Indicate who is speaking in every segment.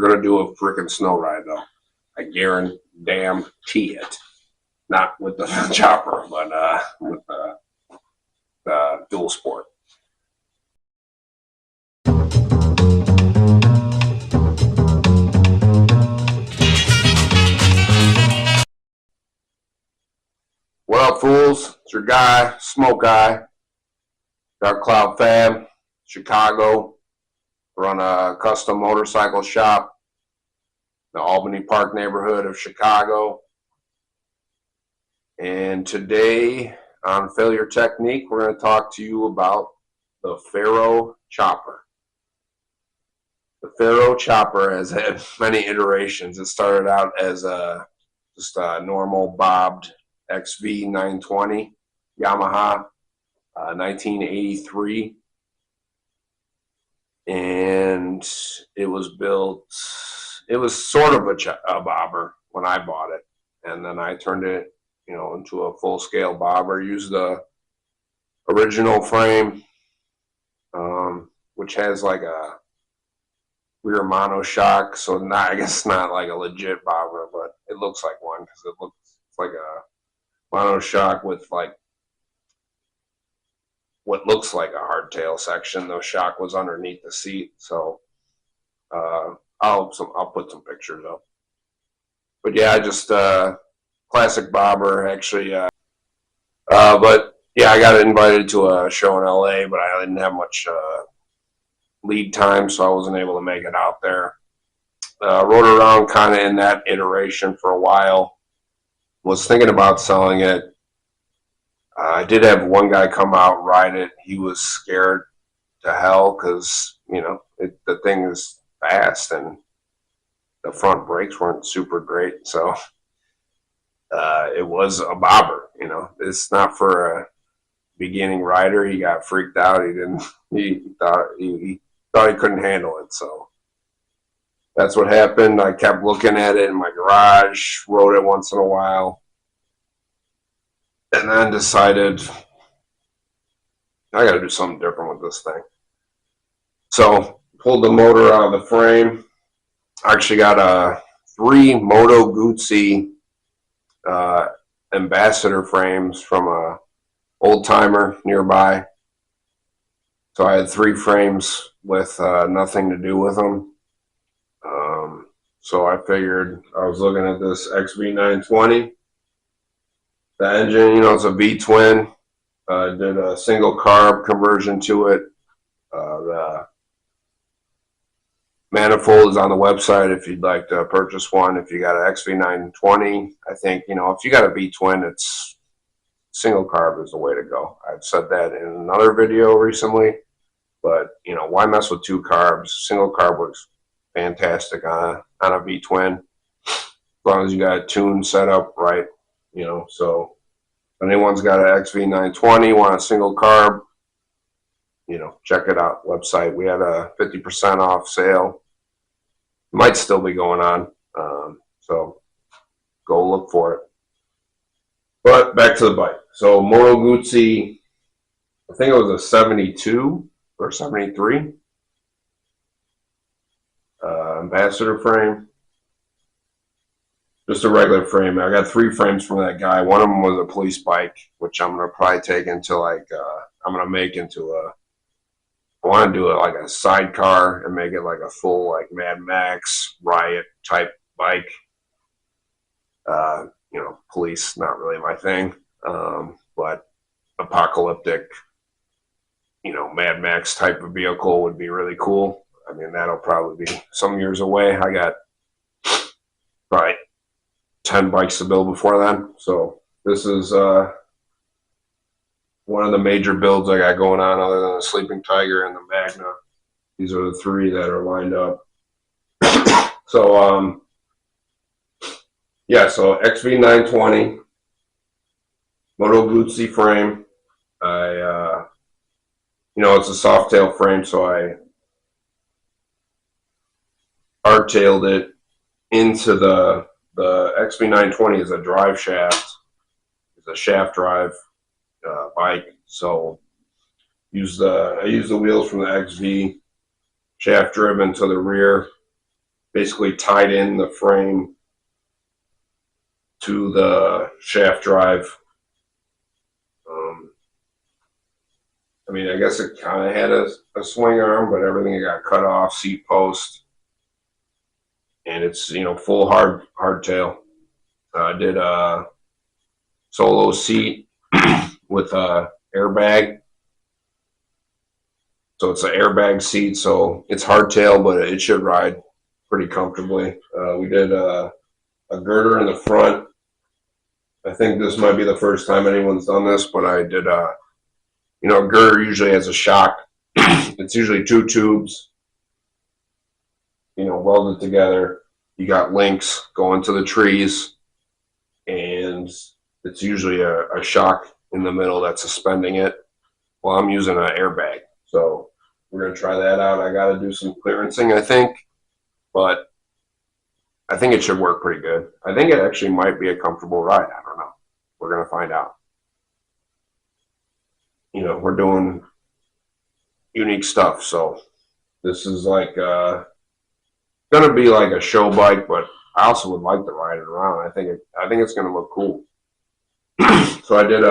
Speaker 1: We're gonna do a freaking snow ride though. I guarantee it. Not with the chopper, but with the dual sport. What up, fools? It's your guy, Smoke Guy, Dark Cloud Fab, Chicago. Run a custom motorcycle shop in the Albany Park neighborhood of Chicago. And today on Failure Technique, we're going to talk to you about the Pharaoh Chopper. The Pharaoh Chopper has had many iterations. It started out as just a normal bobbed XV 920 Yamaha, 1983. And it was built, it was sort of a bobber when I bought it. And then I turned it, into a full-scale bobber. Used the original frame, which has like a rear monoshock. So I guess not like a legit bobber, but it looks like one because it looks like a monoshock with like what looks like a hardtail section. The shock was underneath the seat, so I'll put some pictures up. But yeah, just classic bobber actually. But yeah, I got invited to a show in LA, but I didn't have much lead time, so I wasn't able to make it out there. Rode around kind of in that iteration for a while. Was thinking about selling it. I did have one guy come out ride it. He was scared to hell because the thing is fast and the front brakes weren't super great. So it was a bobber. It's not for a beginning rider. He got freaked out. He thought he couldn't handle it. So that's what happened. I kept looking at it in my garage, rode it once in a while, and then decided I got to do something different with this thing. So pulled the motor out of the frame. I actually got 3 Moto Guzzi ambassador frames from a old timer nearby. So I had 3 frames with nothing to do with them. So I figured, I was looking at this XV920. The engine, it's a V-twin. Did a single carb conversion to it. The manifold is on the website if you'd like to purchase one. If you got an XV920, I think, if you got a V-twin, it's single carb is the way to go. I've said that in another video recently, but why mess with 2 carbs? Single carb works fantastic on a V-twin, as long as you got a tune set up right. So if anyone's got an XV920, want a single carb, check it out. Website. We had a 50% off sale. Might still be going on. So go look for it. But back to the bike. So Moto Guzzi, I think it was a 72 or 73 ambassador frame. Just a regular frame. I got 3 frames from that guy. One of them was a police bike, which I'm gonna probably take into I'm gonna make into I want to do it like a sidecar and make it like a full Mad Max riot type bike. Police not really my thing, but apocalyptic, Mad Max type of vehicle would be really cool. I mean, that'll probably be some years away. I got probably 10 bikes to build before then. So this is one of the major builds I got going on, other than the Sleeping Tiger and the Magna. These are the 3 that are lined up. So yeah, so XV920 Moto Guzzi frame. It's a soft tail frame, so I hardtailed it into the XV920 is a drive shaft. It's a shaft drive bike. So I use the wheels from the XV, shaft driven to the rear, basically tied in the frame to the shaft drive. I mean, I guess it kind of had a swing arm, but everything got cut off, seat post, and it's, you know, full hardtail. I did a solo seat with a airbag. So it's an airbag seat, so it's hardtail, but it should ride pretty comfortably. We did a girder in the front. I think this might be the first time anyone's done this, but I did you know, a girder usually has a shock. It's usually two tubes, you know, welded together. You got links going to the trees, and it's usually a shock in the middle that's suspending it. Well, I'm using an airbag, so we're going to try that out. I got to do some clearancing, I think, but I think it should work pretty good. I think it actually might be a comfortable ride. I don't know. We're going to find out. You know, we're doing unique stuff, so this is like going to be like a show bike, but I also would like to ride it around. I think it's going to look cool. So I did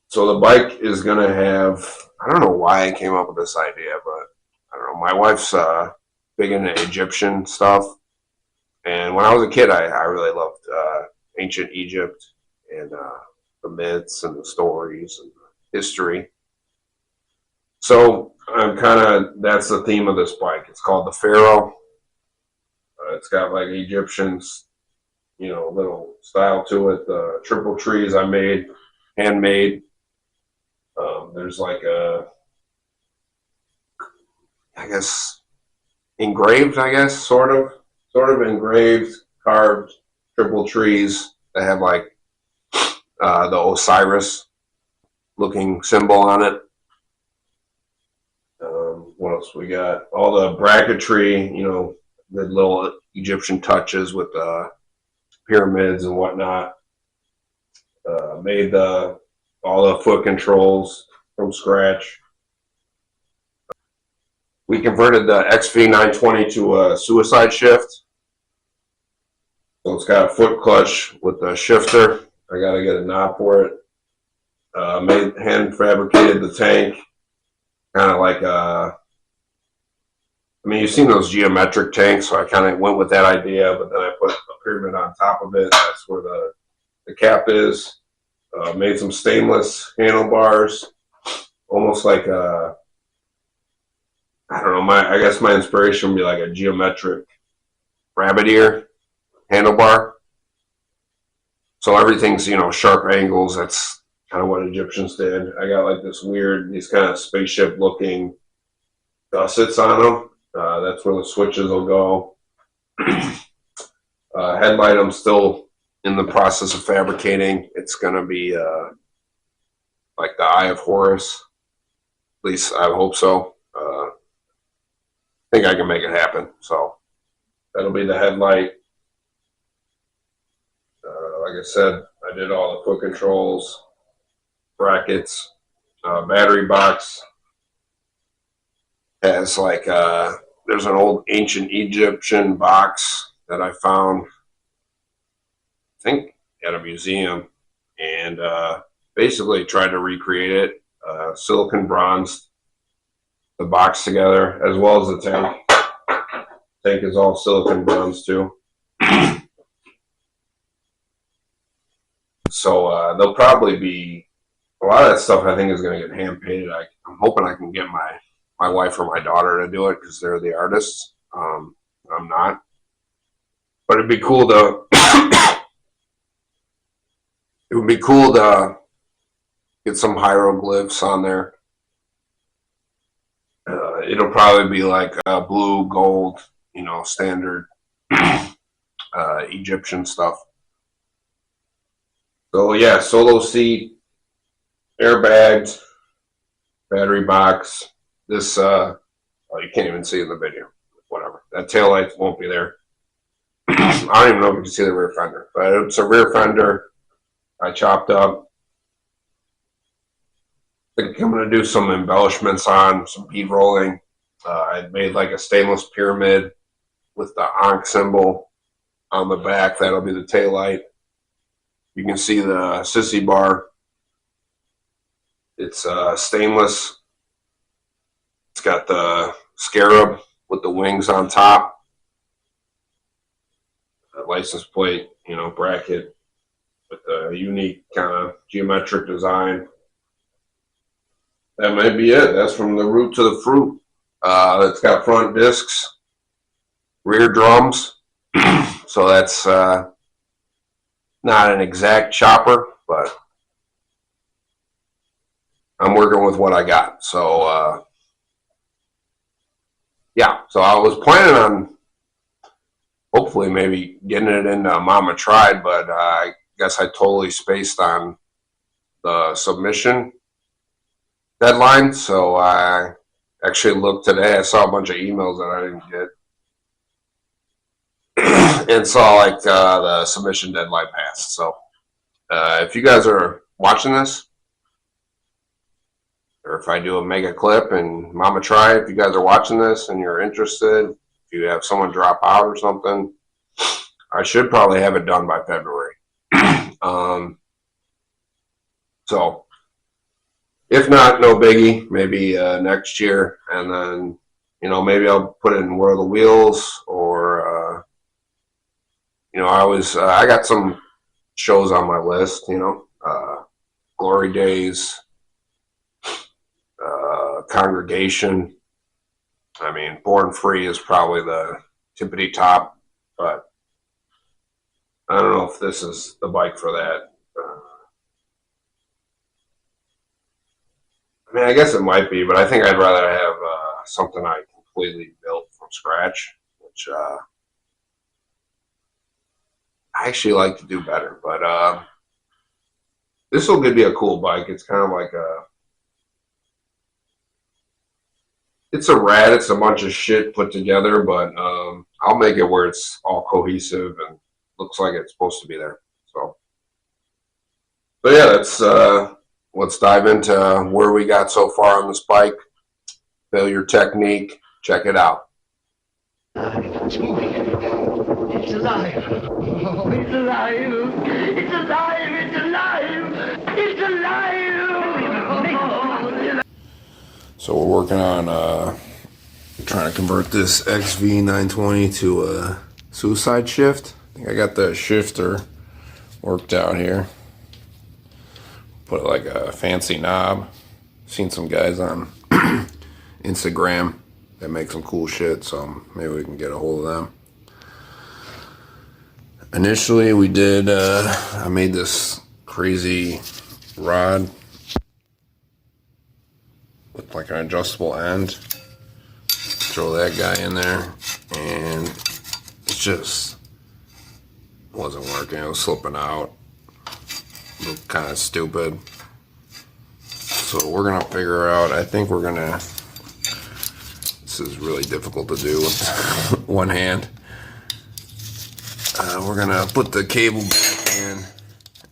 Speaker 1: so the bike is going to have, I don't know why I came up with this idea, but I don't know. My wife's big into Egyptian stuff, and when I was a kid, I really loved ancient Egypt and the myths and the stories and the history. So I'm that's the theme of this bike. It's called the Pharaoh. It's got like Egyptians, you know, little style to it. The triple trees I made, handmade. There's like I guess engraved, sort of engraved, carved triple trees that have like the Osiris looking symbol on it. What else we got? All the bracketry, you know, the little Egyptian touches with the pyramids and whatnot. Made all the foot controls from scratch. We converted the XV920 to a suicide shift. So it's got a foot clutch with a shifter. I got to get a knob for it. Hand fabricated the tank. Kind of like I mean, you've seen those geometric tanks, so I kind of went with that idea, but then I put a pyramid on top of it. That's where the cap is. Made some stainless handlebars, almost like I don't know. I guess my inspiration would be like a geometric rabbit ear handlebar. So everything's, you know, sharp angles. That's kind of what Egyptians did. I got like these kind of spaceship looking gussets on them. That's where the switches will go. Headlight, I'm still in the process of fabricating. It's going to be like the Eye of Horus. At least I hope so. I think I can make it happen. So that'll be the headlight. Like I said, I did all the foot controls, brackets, battery box. Has like there's an old ancient Egyptian box that I found, I think, at a museum, and basically tried to recreate it. Silicon bronzed the box together, as well as the tank. Tank is all silicon bronze too. So they'll probably be, a lot of that stuff I think is going to get hand painted. I'm hoping I can get my wife or my daughter to do it because they're the artists. I'm not. But it'd be cool to it would be cool to get some hieroglyphs on there. It'll probably be like blue, gold, you know, standard Egyptian stuff. So yeah, solo seat, airbags, battery box. This oh, you can't even see in the video. Whatever. That tail light won't be there. I don't even know if you can see the rear fender, but it's a rear fender I chopped up. I think I'm going to do some embellishments on, some bead rolling. I made like a stainless pyramid with the Ankh symbol on the back. That'll be the taillight. You can see the Sissy Bar. It's stainless. It's got the scarab with the wings on top. A license plate, bracket with a unique kind of geometric design. That might be it. That's from the root to the fruit. It's got front discs, rear drums. So that's not an exact chopper, but I'm working with what I got. So yeah, so I was planning on hopefully maybe getting it into Mama Tried, but I guess I totally spaced on the submission deadline. So I actually looked today. I saw a bunch of emails that I didn't get and saw like the submission deadline passed. So if you guys are watching this, or if I do a mega clip and Mama Try, if you guys are watching this and you're interested, if you have someone drop out or something, I should probably have it done by February. So if not, no biggie, maybe next year. And then, maybe I'll put it in Where the Wheels, or, I got some shows on my list, Glory Days, Congregation. I mean, Born Free is probably the tippity top, but I don't know if this is the bike for that. I mean, I guess it might be, but I think I'd rather have something I completely built from scratch, which I actually like to do better. But this will be a cool bike. It's kind of like it's a rat. It's a bunch of shit put together, but I'll make it where it's all cohesive and looks like it's supposed to be there. So yeah, that's let's dive into where we got so far on this bike. Failure technique. Check it out.
Speaker 2: It's moving. It's alive. Oh, it's alive. It's alive. It's alive. It's alive.
Speaker 1: So we're working on trying to convert this XV920 to a suicide shift. I think I got the shifter worked out here. Put like a fancy knob. Seen some guys on Instagram that make some cool shit, so maybe we can get a hold of them. Initially we did I made this crazy rod with like an adjustable end. Throw that guy in there, and it just wasn't working. It was slipping out. Looked kind of stupid. So we're gonna figure out, I think we're gonna, this is really difficult to do with one hand. We're gonna put the cable back in.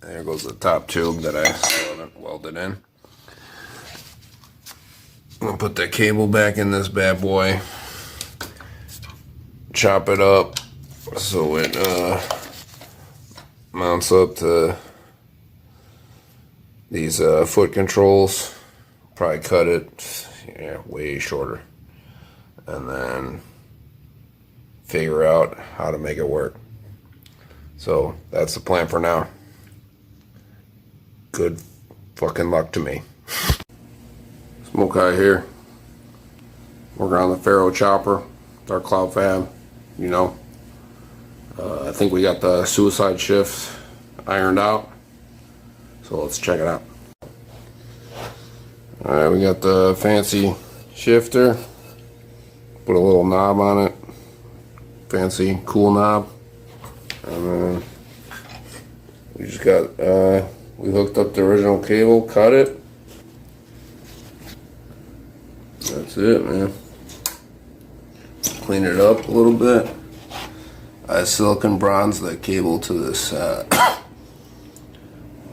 Speaker 1: There goes the top tube that I still haven't welded in. I'm gonna put the cable back in this bad boy. Chop it up so it mounts up to these foot controls. Probably cut it, way shorter, and then figure out how to make it work. So that's the plan for now. Good fucking luck to me. Smoke Eye here. Working on the Pharaoh Chopper, Dark Cloud Fab. I think we got the suicide shift ironed out. So let's check it out. Alright, we got the fancy shifter. Put a little knob on it. Fancy, cool knob. And then we just got, we hooked up the original cable, cut it. That's it, man. Clean it up a little bit. I silicone bronze the cable to this,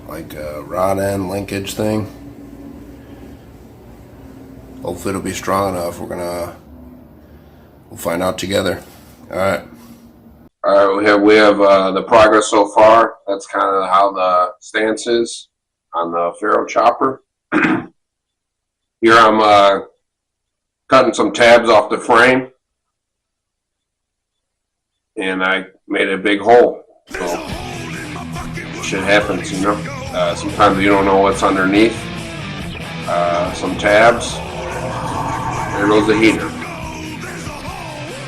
Speaker 1: like a rod end linkage thing. Hopefully it'll be strong enough. We're gonna
Speaker 3: We'll find out together. All right.
Speaker 1: All right, we have the progress so far. That's kind of how the stance is on the Pharaoh Chopper. Here I'm cutting some tabs off the frame, and I made a big hole. So shit happens, you know. Sometimes you don't know what's underneath. Some tabs. There goes the heater.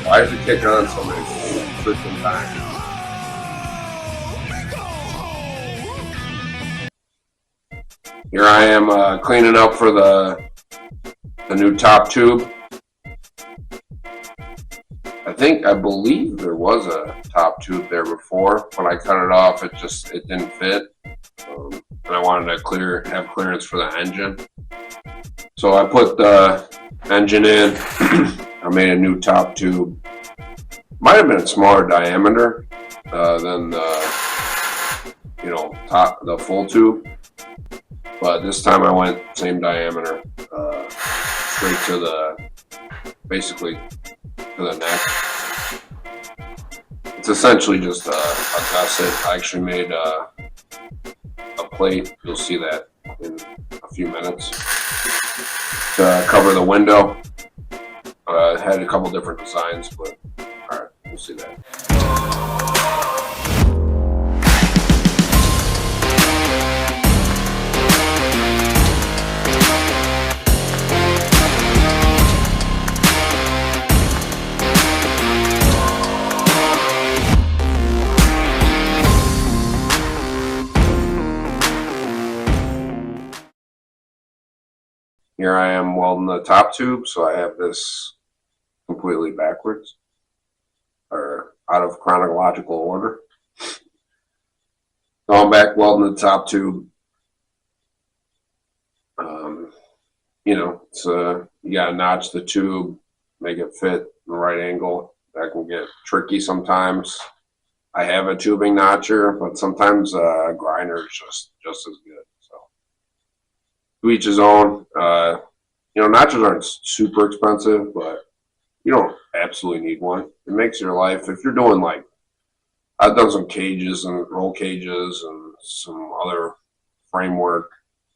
Speaker 1: Why does it kick on so many freaking times? Here I am cleaning up for the new top tube. I believe there was a top tube there before. When I cut it off, it didn't fit, and I wanted to have clearance for the engine. So I put the engine in. I made a new top tube. Might have been a smaller diameter than the full tube, but this time I went same diameter, straight to basically to the neck. It's essentially just a gusset. I actually made a plate. You'll see that in a few minutes to cover the window. It had a couple different designs, but all right, we'll see that. Here I am welding the top tube, so I have this completely backwards, or out of chronological order. So I'm back welding the top tube. You gotta notch the tube, make it fit the right angle. That can get tricky sometimes. I have a tubing notcher, but sometimes a grinder is just as good. So to each his own. Notchers aren't super expensive, but you don't absolutely need one. It makes your life, if you're doing I've done some cages and roll cages and some other framework,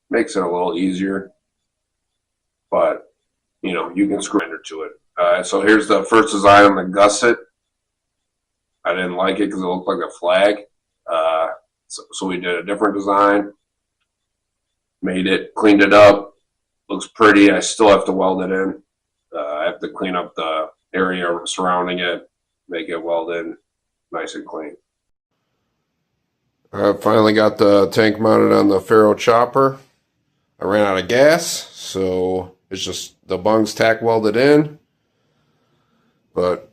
Speaker 1: makes it a little easier. But, you can screw into it. So here's the first design on the gusset. I didn't like it because it looked like a flag. So we did a different design. Made it, cleaned it up. Looks pretty. I still have to weld it in. I have to clean up the area surrounding it, make it welded nice and clean.
Speaker 3: I finally got the tank mounted on the Pharaoh Chopper. I ran out of gas, so it's just the bungs tack welded in. But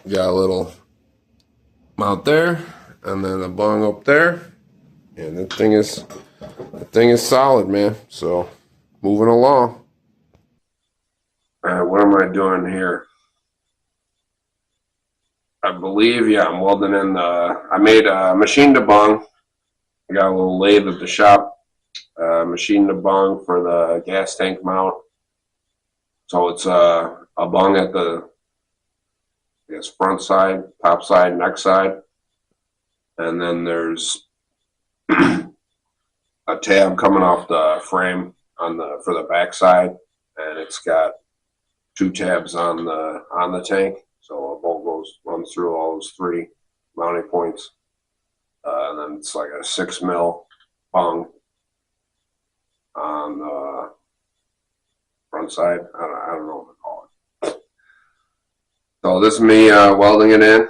Speaker 3: got a little mount there, and then a bung up there, and the thing is solid, man. So moving along.
Speaker 1: What am I doing here? I believe, I'm welding in I made a machined a bung. I got a little lathe at the shop, machined a bung for the gas tank mount. So it's a bung at the front side, top side, neck side. And then there's a tab coming off the frame for the back side, and it's got 2 tabs on the tank. So a bolt runs through all those 3 mounting points, and then it's like a 6 mil bung on the front side. I don't know what to call it. So this is me welding it in,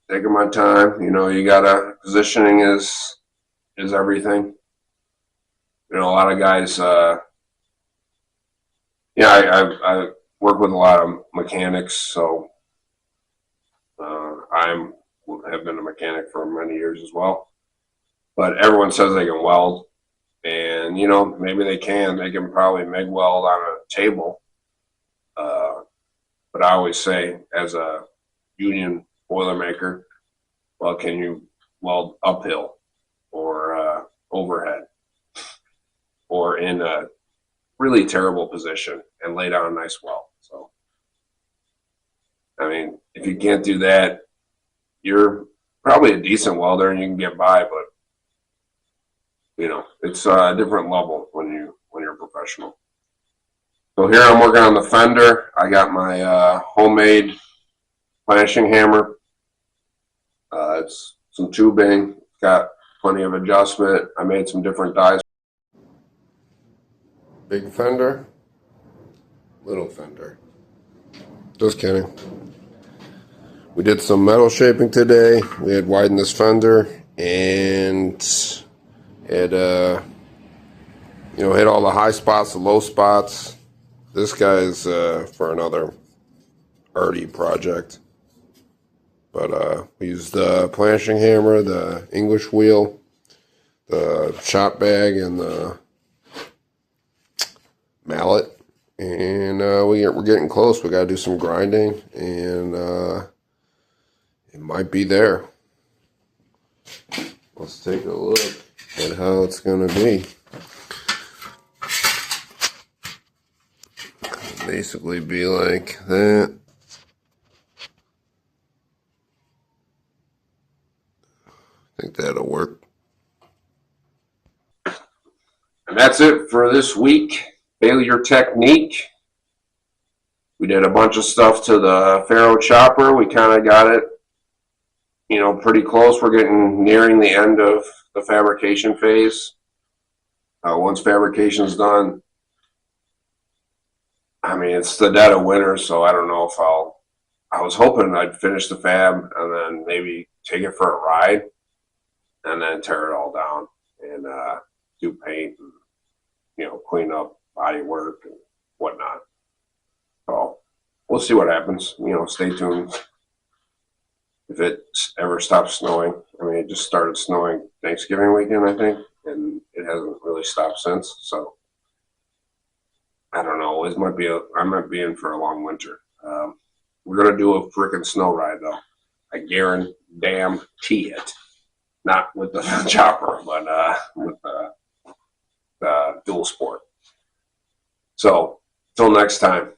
Speaker 1: taking my time. You gotta, positioning is everything. A lot of guys. I work with a lot of mechanics, so have been a mechanic for many years as well. But everyone says they can weld, and maybe they can. They can probably MIG weld on a table. But I always say, as a union Boilermaker, well, can you weld uphill or overhead or in a really terrible position and lay down a nice weld? So I mean, if you can't do that, you're probably a decent welder and you can get by, but it's a different level when you're a professional. So here I'm working on the Fender. I got my homemade flashing hammer. It's some tubing. It's got plenty of adjustment. I made some different dies.
Speaker 3: Big Fender, little Fender. Just kidding. We did some metal shaping today. We had widened this fender and had hit all the high spots, the low spots. This guy's for another arty project. But we used the planching hammer, the English wheel, the shop bag, and the mallet. And we're getting close. We got to do some grinding, and it might be there. Let's take a look at how it's going to be. Basically be like that. I think that'll work.
Speaker 1: And that's it for this week. Failure technique. We did a bunch of stuff to the Pharaoh Chopper. We kind of got it, pretty close. We're nearing the end of the fabrication phase. Once fabrication's done, I mean, it's the dead of winter, so I don't know if I was hoping I'd finish the fab and then maybe take it for a ride and then tear it all down and do paint and, clean up body work and whatnot. So we'll see what happens. Stay tuned. If it ever stops snowing, I mean, it just started snowing Thanksgiving weekend, I think, and it hasn't really stopped since. So I don't know. I might be in for a long winter. We're gonna do a freaking snow ride though. I guarantee it. Not with the chopper, but with the dual sport. So, till next time.